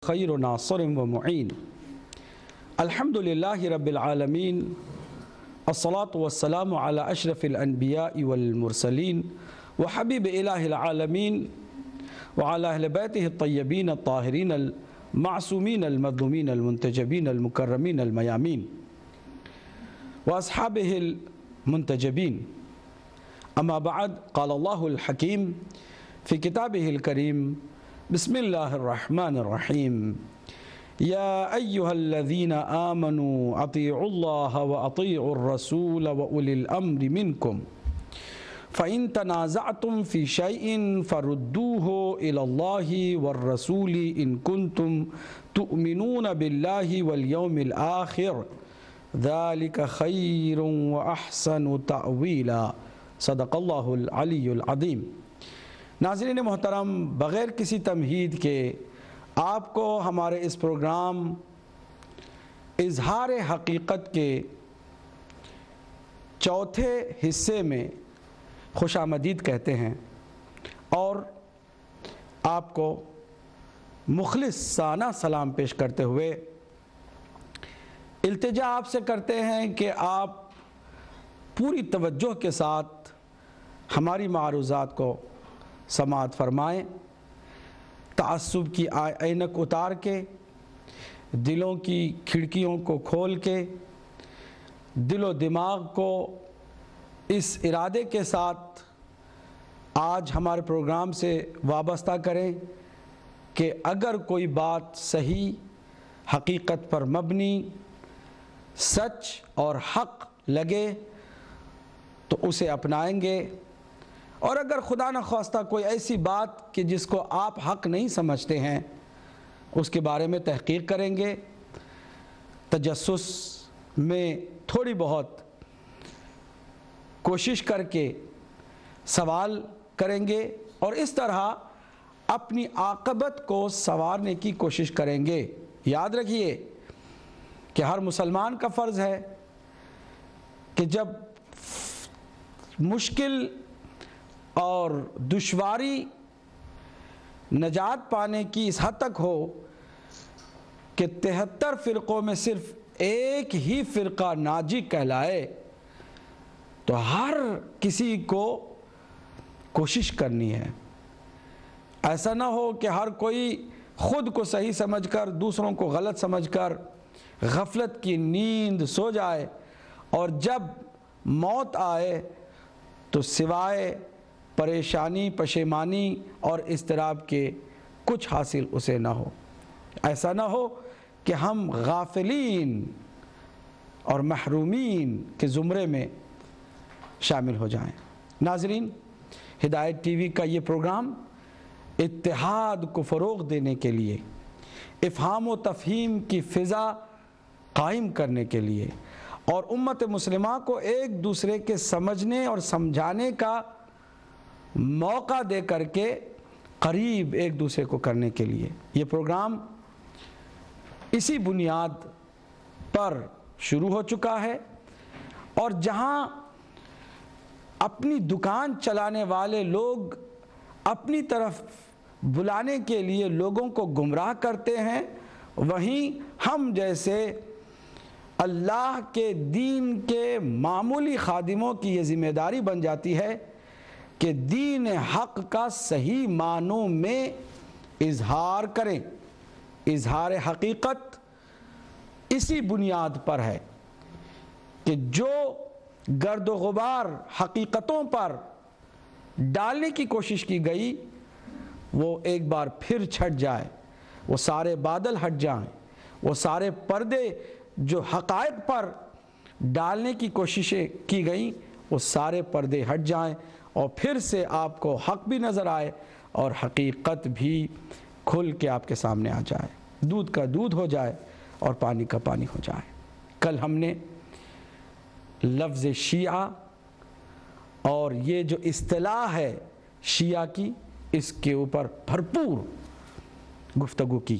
خیر ناصر و معین۔ الحمدللہ رب العالمین، الصلاة والسلام علی اشرف الانبیاء والمرسلین وحبیب الہ العالمین وعلی اہل بیتہ الطیبین الطاہرین المعصومین المظلومین المنتجبین المکرمین المیامین واصحابہ المنتجبین۔ اما بعد، قال اللہ الحکیم فی کتابہ الکریم، بسم اللہ الرحمن الرحیم، یا ایہا الذین آمنوا اطیعوا اللہ واطیعوا الرسول واولی الامر منکم فإن تنازعتم في شيء فردوه إلى الله والرسول إن كنتم تؤمنون بالله واليوم الآخر ذلك خير وأحسن تأويلا۔ صدق اللہ العلی العظیم۔ ناظرین محترم، بغیر کسی تمہید کے آپ کو ہمارے اس پروگرام اظہار حقیقت کے چوتھے حصے میں خوش آمدید کہتے ہیں اور آپ کو مخلصانہ سلام پیش کرتے ہوئے التجا آپ سے کرتے ہیں کہ آپ پوری توجہ کے ساتھ ہماری معروضات کو سماعت فرمائیں، تعصب کی اینک اتار کے، دلوں کی کھڑکیوں کو کھول کے، دل و دماغ کو اس ارادے کے ساتھ آج ہمارے پروگرام سے وابستہ کریں کہ اگر کوئی بات صحیح، حقیقت پر مبنی، سچ اور حق لگے تو اسے اپنائیں گے، اور اگر خدا نخواستہ کوئی ایسی بات کہ جس کو آپ حق نہیں سمجھتے ہیں اس کے بارے میں تحقیق کریں گے، تجسس میں تھوڑی بہت کوشش کر کے سوال کریں گے اور اس طرح اپنی عاقبت کو سنوارنے کی کوشش کریں گے۔ یاد رکھیے کہ ہر مسلمان کا فرض ہے کہ جب مشکل اور دشواری نجات پانے کی اس حد تک ہو کہ 73 فرقوں میں صرف ایک ہی فرقہ ناجی کہلائے تو ہر کسی کو کوشش کرنی ہے۔ ایسا نہ ہو کہ ہر کوئی خود کو صحیح سمجھ کر دوسروں کو غلط سمجھ کر غفلت کی نیند سو جائے اور جب موت آئے تو سوائے پریشانی، پشیمانی اور اضطراب کے کچھ حاصل اسے نہ ہو۔ ایسا نہ ہو کہ ہم غافلین اور محرومین کے زمرے میں شامل ہو جائیں۔ ناظرین، ہدایت ٹی وی کا یہ پروگرام اتحاد کو فروغ دینے کے لیے، افہام و تفہیم کی فضا قائم کرنے کے لیے اور امت مسلمہ کو ایک دوسرے کے سمجھنے اور سمجھانے کا موقع دے کر کے قریب ایک دوسرے کو کرنے کے لیے یہ پروگرام اسی بنیاد پر شروع ہو چکا ہے، اور جہاں اپنی دکان چلانے والے لوگ اپنی طرف بلانے کے لیے لوگوں کو گمراہ کرتے ہیں، وہیں ہم جیسے اللہ کے دین کے معمولی خادموں کی یہ ذمہ داری بن جاتی ہے کہ دین حق کا صحیح معنوں میں اظہار کریں۔ اظہار حقیقت اسی بنیاد پر ہے کہ جو گرد و غبار حقیقتوں پر ڈالنے کی کوشش کی گئی وہ ایک بار پھر چھٹ جائے، وہ سارے بادل ہٹ جائیں، وہ سارے پردے جو حقائق پر ڈالنے کی کوششیں کی گئیں وہ سارے پردے ہٹ جائیں اور پھر سے آپ کو حق بھی نظر آئے اور حقیقت بھی کھل کے آپ کے سامنے آ جائے، دودھ کا دودھ ہو جائے اور پانی کا پانی ہو جائے۔ کل ہم نے لفظ شیعہ اور یہ جو اصطلاح ہے شیعہ کی، اس کے اوپر بھرپور گفتگو کی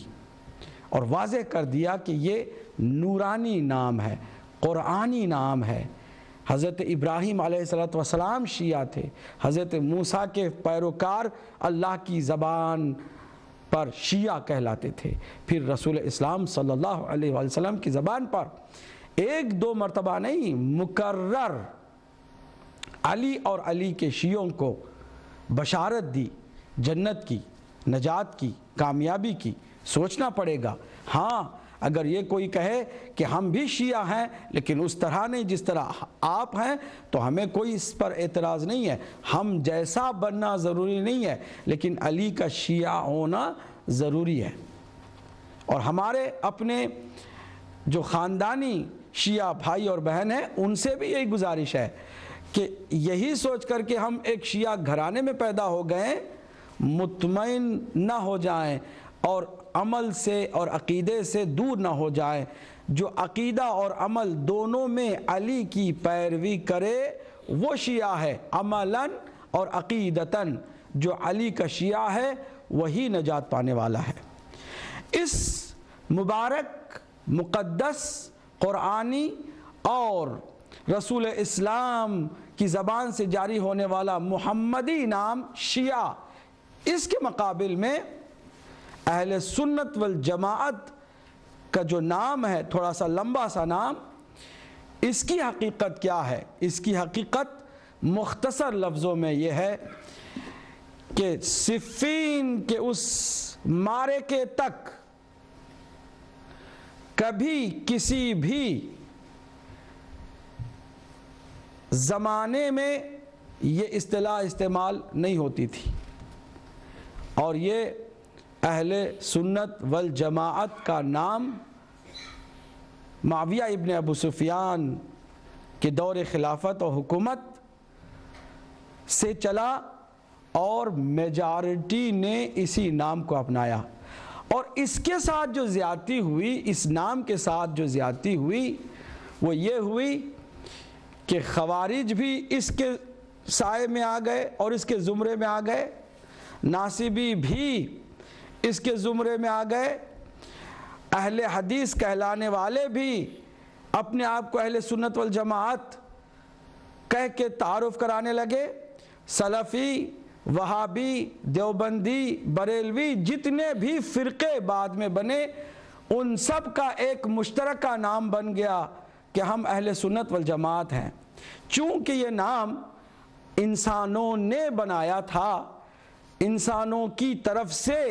اور واضح کر دیا کہ یہ نورانی نام ہے، قرآنی نام ہے۔ حضرت ابراہیم علیہ السلام شیعہ تھے، حضرت موسیٰ کے پیروکار اللہ کی زبان پر شیعہ کہلاتے تھے۔ پھر رسول اسلام صلی اللہ علیہ وآلہ وسلم کی زبان پر ایک دو مرتبہ نہیں، مکرر علی اور علی کے شیعوں کو بشارت دی جنت کی، نجات کی، کامیابی کی۔ سوچنا پڑے گا، ہاں اگر یہ کوئی کہے کہ ہم بھی شیعہ ہیں لیکن اس طرح نہیں جس طرح آپ ہیں، تو ہمیں کوئی اس پر اعتراض نہیں ہے، ہم جیسا بننا ضروری نہیں ہے، لیکن علی کا شیعہ ہونا ضروری ہے۔ اور ہمارے اپنے جو خاندانی شیعہ بھائی اور بہن ہیں، ان سے بھی یہی گزارش ہے کہ یہی سوچ کر کہ ہم ایک شیعہ گھرانے میں پیدا ہو گئے مطمئن نہ ہو جائیں اور عمل سے اور عقیدے سے دور نہ ہو جائیں۔ جو عقیدہ اور عمل دونوں میں علی کی پیروی کرے وہ شیعہ ہے، عملاً اور عقیدتاً۔ جو علی کا شیعہ ہے وہی نجات پانے والا ہے۔ اس مبارک، مقدس، قرآنی اور رسول اسلام کی زبان سے جاری ہونے والا محمدی نام شیعہ، اس کے مقابل میں اہل سنت والجماعت کا جو نام ہے، تھوڑا سا لمبا سا نام، اس کی حقیقت کیا ہے؟ اس کی حقیقت مختصر لفظوں میں یہ ہے کہ صفین کے اس معرکے تک کبھی کسی بھی زمانے میں یہ اصطلاح استعمال نہیں ہوتی تھی، اور یہ اہل سنت والجماعت کا نام معاویہ ابن ابو سفیان کے دور خلافت و حکومت سے چلا، اور میجارٹی نے اسی نام کو اپنایا۔ اور اس کے ساتھ جو زیادتی ہوئی، اس نام کے ساتھ جو زیادتی ہوئی، وہ یہ ہوئی کہ خوارج بھی اس کے سائے میں آ گئے اور اس کے زمرے میں آ گئے، ناصبی بھی اس کے زمرے میں آ گئے، اہل حدیث کہلانے والے بھی اپنے آپ کو اہل سنت والجماعت کہہ کے تعارف کرانے لگے۔ سلفی، وہابی، دیوبندی، بریلوی، جتنے بھی فرقے بعد میں بنے، ان سب کا ایک مشترکہ نام بن گیا کہ ہم اہل سنت والجماعت ہیں۔ چونکہ یہ نام انسانوں نے بنایا تھا، انسانوں کی طرف سے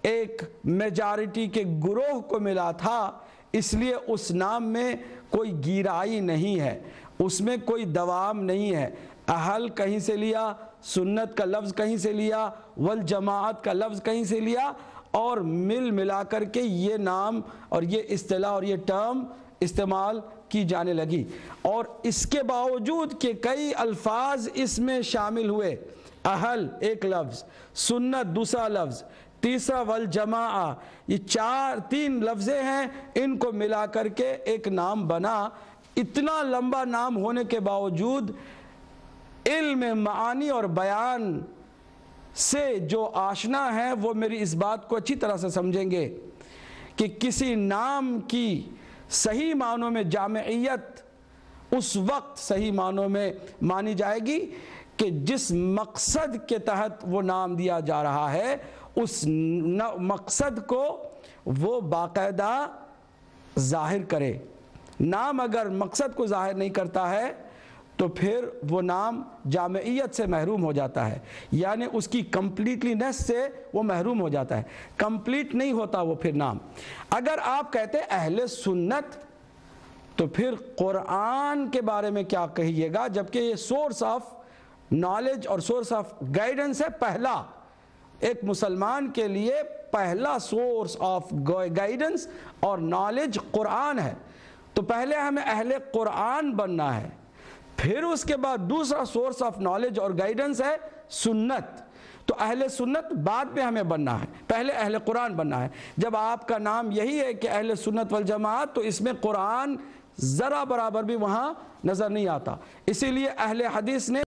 ایک میجارٹی کے گروہ کو ملا تھا، اس لیے اس نام میں کوئی گیرائی نہیں ہے، اس میں کوئی دوام نہیں ہے۔ اہل کہیں سے لیا، سنت کا لفظ کہیں سے لیا، والجماعت کا لفظ کہیں سے لیا، اور مل ملا کر کے یہ نام اور یہ اصطلاح اور یہ ٹرم استعمال کی جانے لگی۔ اور اس کے باوجود کہ کئی الفاظ اس میں شامل ہوئے، اہل ایک لفظ، سنت دوسرا لفظ، تیسرا والجماعہ، یہ تین لفظیں ہیں، ان کو ملا کر کے ایک نام بنا۔ اتنا لمبا نام ہونے کے باوجود علم معانی اور بیان سے جو آشنا ہے وہ میری اس بات کو اچھی طرح سے سمجھیں گے کہ کسی نام کی صحیح معنوں میں جامعیت اس وقت صحیح معنوں میں مانی جائے گی کہ جس مقصد کے تحت وہ نام دیا جا رہا ہے، اس مقصد کو وہ باقاعدہ ظاہر کرے۔ نام اگر مقصد کو ظاہر نہیں کرتا ہے تو پھر وہ نام جامعیت سے محروم ہو جاتا ہے، یعنی اس کی کمپلیٹلینس سے وہ محروم ہو جاتا ہے، کمپلیٹ نہیں ہوتا وہ پھر نام۔ اگر آپ کہتے اہل سنت تو پھر قرآن کے بارے میں کیا کہیے گا، جبکہ یہ سورس آف نالج اور سورس آف گائیڈنس ہے۔ پہلا ایک مسلمان کے لیے پہلا سورس آف گائیڈنس اور نالج قرآن ہے، تو پہلے ہمیں اہل قرآن بننا ہے، پھر اس کے بعد دوسرا سورس آف نالج اور گائیڈنس ہے سنت۔ تو اہل سنت بعد میں ہمیں بننا ہے، پہلے اہل قرآن بننا ہے۔ جب آپ کا نام یہی ہے کہ اہل سنت والجماعت، تو اس میں قرآن ذرا برابر بھی وہاں نظر نہیں آتا۔ اسی لیے اہل حدیث نے